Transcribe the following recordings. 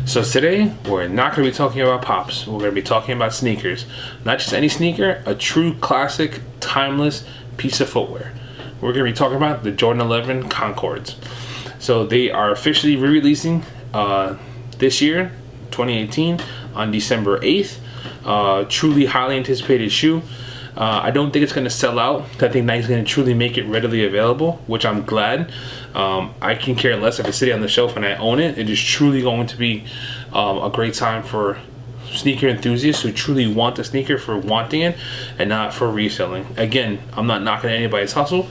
So today, we're not going to be talking about pops. We're going to be talking about sneakers. Not just any sneaker, a true classic, timeless piece of footwear. We're going to be talking about the Jordan 11 Concords. So they are officially re-releasing this year, 2018, on December 8th. Truly highly anticipated shoe. I don't think it's going to sell out. I think Nike's going to truly make it readily available, which I'm glad. I can care less if it's sitting on the shelf and I own it. It is truly going to be a great time for sneaker enthusiasts who truly want the sneaker for wanting it and not for reselling. Again, I'm not knocking anybody's hustle,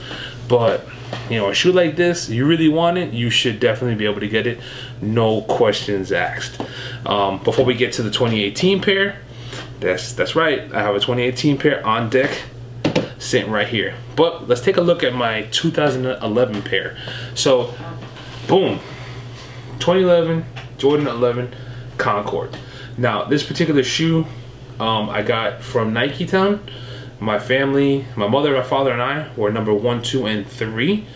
but you know, a shoe like this, you really want it, you should definitely be able to get it, no questions asked. Before we get to the 2018 pair, that's right, I have a 2018 pair on deck sitting right here. But let's take a look at my 2011 pair. So boom, 2011 Jordan 11 Concord. Now this particular shoe I got from Nike Town. My family, my mother, my father, and I were number 1, 2, and 3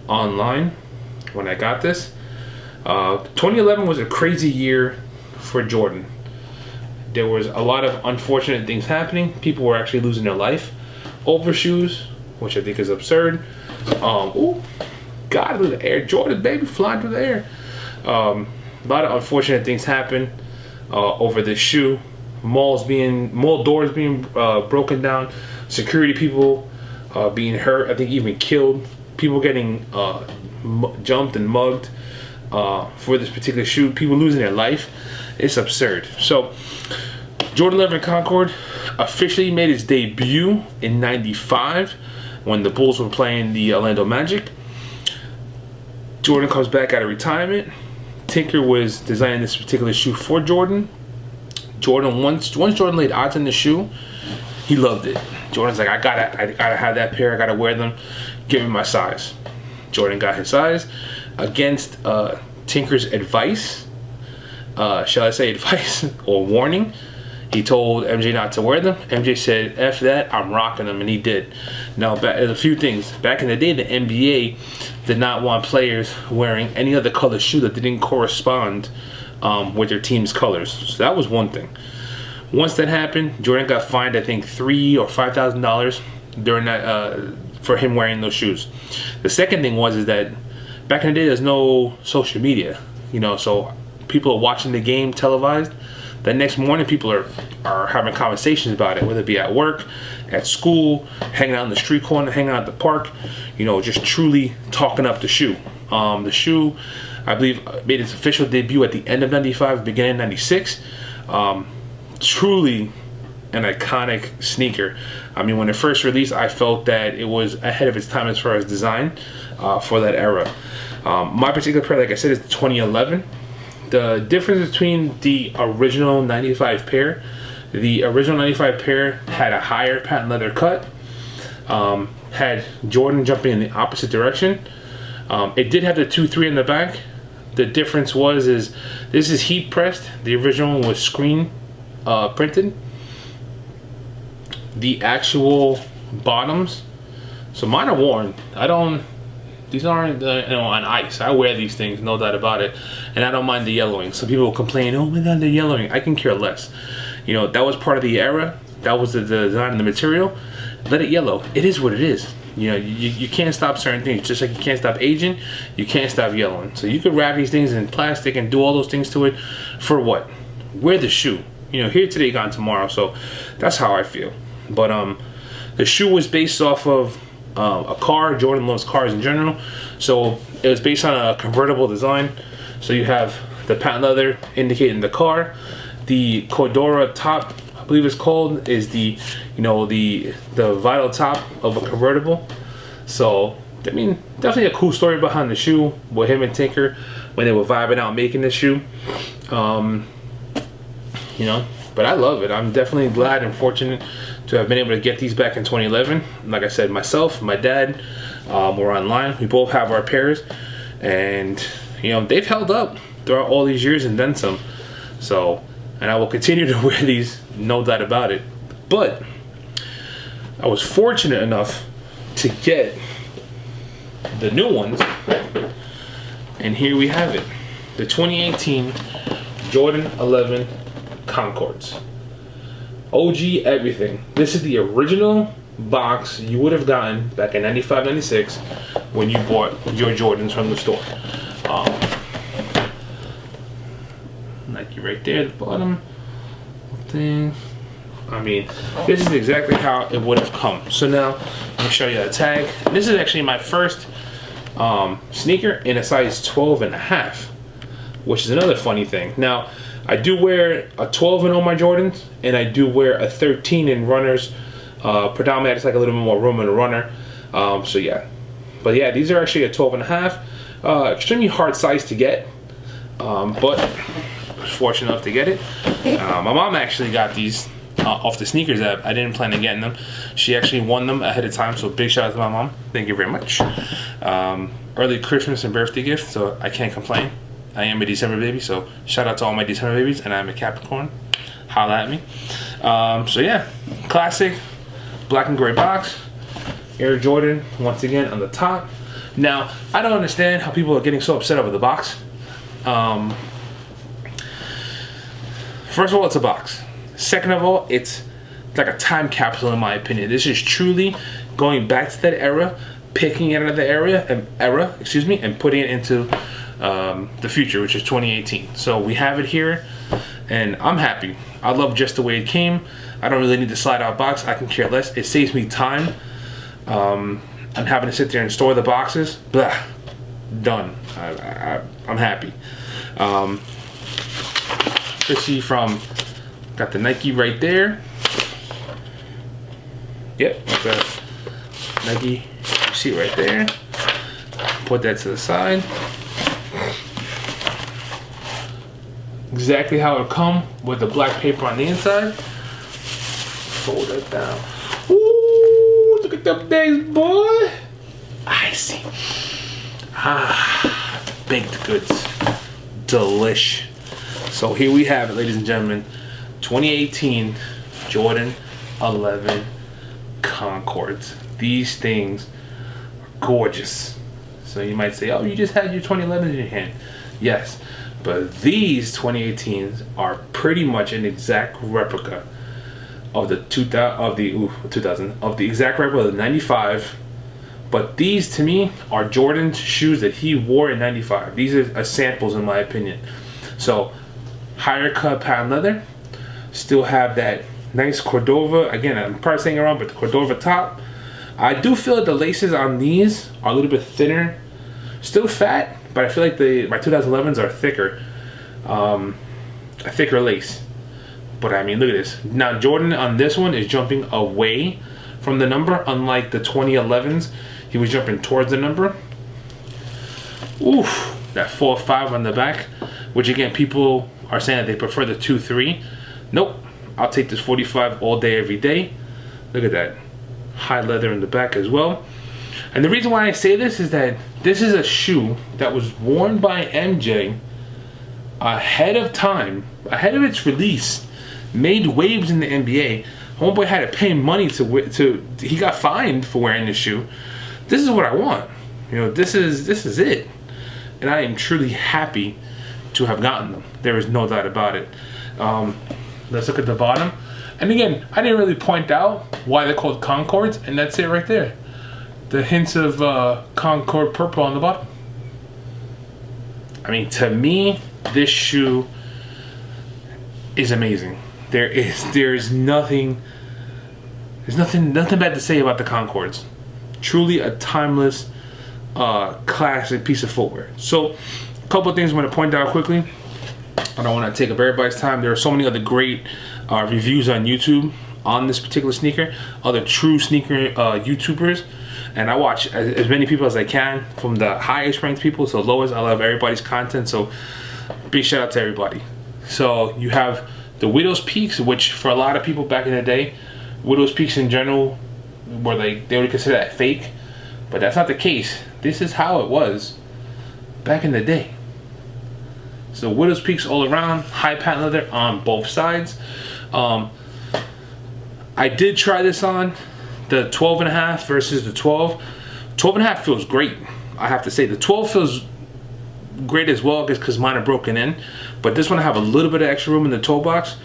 online when I got this. 2011 was a crazy year for Jordan. There was a lot of unfortunate things happening. People were actually losing their life over shoes, which I think is absurd. Oh, God, through the air, Jordan, baby, flying through the air. A lot of unfortunate things happened over this shoe. Mall doors being broken down, security people being hurt, I think even killed, people getting jumped and mugged for this particular shoe, people losing their life. It's absurd. So Jordan 11 Concord officially made its debut in '95 when the Bulls were playing the Orlando Magic. Jordan comes back out of retirement. Tinker was designing this particular shoe for Jordan. Jordan, once Jordan laid eyes on the shoe, he loved it. Jordan's like, I gotta have that pair, I gotta wear them, give me my size. Jordan got his size. Against Tinker's advice, shall I say advice or warning, he told MJ not to wear them. MJ said, F that, I'm rocking them, and he did. Now, there's a few things. Back in the day, the NBA did not want players wearing any other color shoe that didn't correspond with their team's colors. So that was one thing. Once that happened, Jordan got fined, I think, $3,000 or $5,000 during that for him wearing those shoes. The second thing is that back in the day, there's no social media, you know, so people are watching the game televised. The next morning, people are having conversations about it, whether it be at work, at school, hanging out in the street corner, hanging out at the park, you know, just truly talking up the shoe. The shoe, I believe, made its official debut at the end of '95, beginning of '96. Truly an iconic sneaker. I mean, when it first released, I felt that it was ahead of its time as far as design for that era. My particular pair, like I said, is the 2011. The difference between the original '95 pair, the original '95 pair had a higher patent leather cut, had Jordan jumping in the opposite direction. It did have the 2-3 in the back. The difference is this is heat pressed. The original was screen printed. The actual bottoms, so mine are worn. These aren't on ice. I wear these things, no doubt about it, and I don't mind the yellowing. Some people will complain, oh my God, they're yellowing. I can care less. You know, that was part of the era. That was the design and the material. Let it yellow. It is what it is. You know, you can't stop certain things. Just like you can't stop aging, you can't stop yellowing. So you could wrap these things in plastic and do all those things to it for what? Wear the shoe. You know, here today, gone tomorrow. So that's how I feel. But the shoe was based off of a car. Jordan loves cars in general. So it was based on a convertible design. So you have the patent leather indicating the car. The Cordura top, I believe it's called, is the vinyl top of a convertible. So I mean, definitely a cool story behind the shoe with him and Tinker when they were vibing out making this shoe. You know, but I love it. I'm definitely glad and fortunate to have been able to get these back in 2011. Like I said, myself, my dad, we're online. We both have our pairs, and you know, they've held up throughout all these years and then some. So, and I will continue to wear these, no doubt about it. But I was fortunate enough to get the new ones, and here we have it, the 2018 Jordan 11 Concords. OG everything. This is the original box you would have gotten back in 95, 96 when you bought your Jordans from the store. Nike right there at the bottom. Thing. I mean, this is exactly how it would have come. So now, let me show you the tag. And this is actually my first sneaker in a size 12 and a half, which is another funny thing. Now, I do wear a 12 in all my Jordans, and I do wear a 13 in runners. Predominantly, I just like a little bit more room in a runner. So yeah. But yeah, these are actually a 12 and a half. Extremely hard size to get, but I was fortunate enough to get it. My mom actually got these off the SNKRS app. I didn't plan on getting them. She actually won them ahead of time, so big shout out to my mom. Thank you very much. Early Christmas and birthday gift, so I can't complain. I am a December baby, so shout out to all my December babies, and I'm a Capricorn. Holla at me. So yeah, classic black and gray box. Air Jordan once again on the top. Now, I don't understand how people are getting so upset over the box. First of all, it's a box. Second of all, it's like a time capsule in my opinion. This is truly going back to that era, picking it out of the era, and putting it into the future, which is 2018. So we have it here, and I'm happy. I love just the way it came. I don't really need the slide out box. I can care less. It saves me time. I'm having to sit there and store the boxes. Blah, done. I'm happy. Let's see from, got the Nike right there. Yep, the Nike, you see it right there. Put that to the side. Exactly how it come with the black paper on the inside. Fold that down. Ooh, look at the bags, boy. Icy. Baked goods. Delish. So here we have it, ladies and gentlemen. 2018 Jordan 11 Concords. These things are gorgeous. So you might say, oh, you just had your 2011s in your hand. Yes, but these 2018s are pretty much an exact replica of the 2000 of the exact replica of the 95. But these to me are Jordan's shoes that he wore in 95. These are samples in my opinion. So higher cut patent leather, still have that nice Cordova. Again, I'm probably saying it wrong, but the Cordova top. I do feel that the laces on these are a little bit thinner, still fat, but I feel like my 2011s are thicker, a thicker lace. But I mean, look at this. Now Jordan on this one is jumping away from the number, unlike the 2011s. He was jumping towards the number. Oof, that 4.5 on the back, which again, people are saying that they prefer the 2.3. Nope, I'll take this 45 all day, every day. Look at that. High leather in the back as well. And the reason why I say this is that this is a shoe that was worn by MJ ahead of time, ahead of its release, made waves in the NBA. Homeboy had to pay money he got fined for wearing this shoe. This is what I want. You know, this is it. And I am truly happy to have gotten them. There is no doubt about it. Let's look at the bottom. And again, I didn't really point out why they're called Concords, and that's it right there. The hints of Concord purple on the bottom. I mean, to me, this shoe is amazing. There's nothing bad to say about the Concords. Truly a timeless, classic piece of footwear. So, a couple of things I'm going to point out quickly. I don't want to take up everybody's time. There are so many other great reviews on YouTube on this particular sneaker. Other true sneaker YouTubers. And I watch as many people as I can, from the highest ranked people to the lowest. I love everybody's content, so big shout out to everybody. So you have the Widow's Peaks, which for a lot of people back in the day, Widow's Peaks in general, were they would consider that fake, but that's not the case. This is how it was back in the day. So Widow's Peaks all around, high patent leather on both sides. I did try this on the 12.5 versus the 12. 12.5 feels great, I have to say. The 12 feels great as well, because mine are broken in. But this one I have a little bit of extra room in the toe box,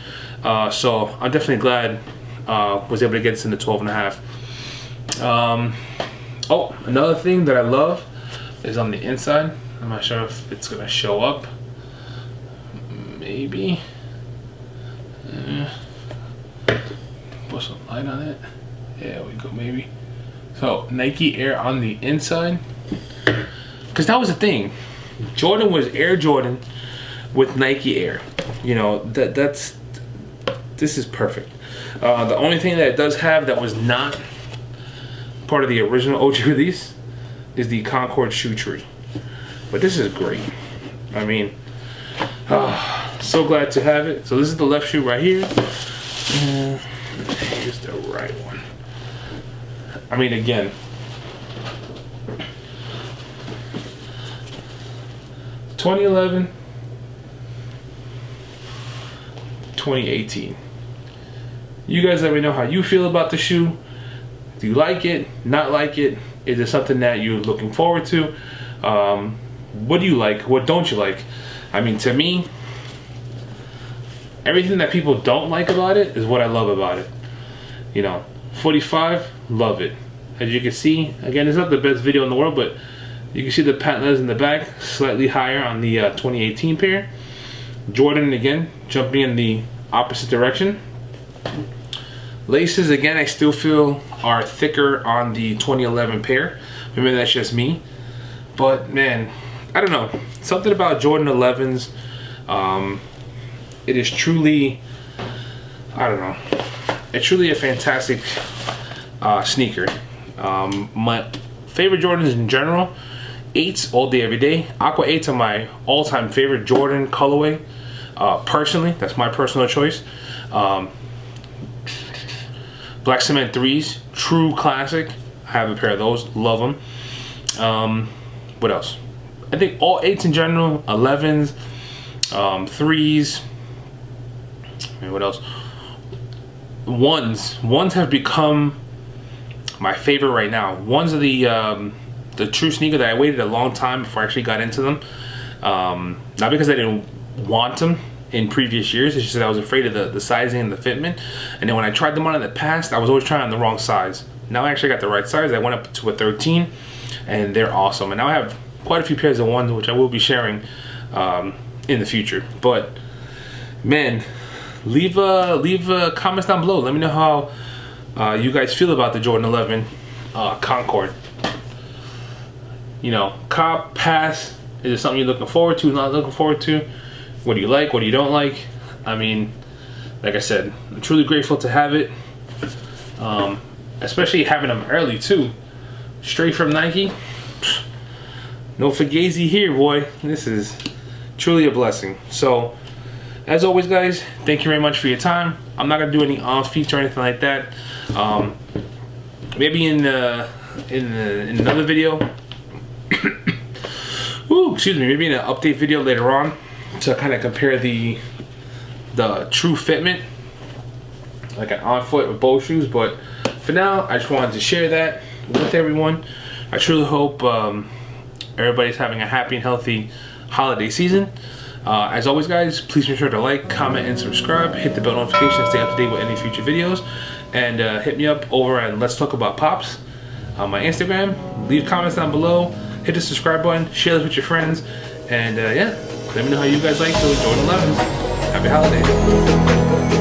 so I'm definitely glad was able to get this in the 12.5. Oh, another thing that I love is on the inside. I'm not sure if it's gonna show up. Maybe. Put some light on it. There we go, maybe. So Nike Air on the inside, because that was the thing. Jordan was Air Jordan with Nike Air. You know, this is perfect. The only thing that it does have that was not part of the original OG release is the Concord shoe tree. But this is great. I mean, so glad to have it. So this is the left shoe right here. Here's the right one. I mean, again, (2011), 2018. You guys let me know how you feel about the shoe. Do you like it? Not like it? Is it something that you're looking forward to? What do you like? What don't you like? I mean, to me, everything that people don't like about it is what I love about it. You know, 45, love it. As you can see, again, it's not the best video in the world, but you can see the patent leathers in the back, slightly higher on the 2018 pair. Jordan, again, jumping in the opposite direction. Laces, again, I still feel are thicker on the 2011 pair. Maybe that's just me. But, man, I don't know. Something about Jordan 11s. It is truly, I don't know. It's truly a fantastic sneaker. My favorite Jordans in general, 8s all day, every day. Aqua 8s are my all-time favorite Jordan colorway. Personally, that's my personal choice. Black Cement 3s, true classic. I have a pair of those, love them. What else? I think all 8s in general, 11s, 3s. And what else? Ones have become my favorite right now. Ones are the true sneaker that I waited a long time before I actually got into them. Not because I didn't want them in previous years, it's just that I was afraid of the sizing and the fitment. And then when I tried them on in the past, I was always trying on the wrong size. Now I actually got the right size. I went up to a 13, and they're awesome. And now I have quite a few pairs of ones, which I will be sharing in the future. But man, leave comments down below. Let me know how you guys feel about the Jordan 11 Concord. You know, cop, pass. Is it something you're looking forward to, not looking forward to? What do you like, what do you don't like? I mean, like I said, I'm truly grateful to have it. Especially having them early too. Straight from Nike. No fugazi here, boy. This is truly a blessing. So, as always, guys, thank you very much for your time. I'm not gonna do any on-feats or anything like that. Maybe in another video. Ooh, excuse me. Maybe in an update video later on to kind of compare the true fitment, like an on-foot with both shoes. But for now, I just wanted to share that with everyone. I truly hope everybody's having a happy and healthy holiday season. As always, guys, please make sure to like, comment, and subscribe. Hit the bell notification to stay up to date with any future videos. And hit me up over at Let's Talk About Pops on my Instagram. Leave comments down below. Hit the subscribe button. Share this with your friends. And yeah, let me know how you guys like those Jordan 11s. Happy holidays.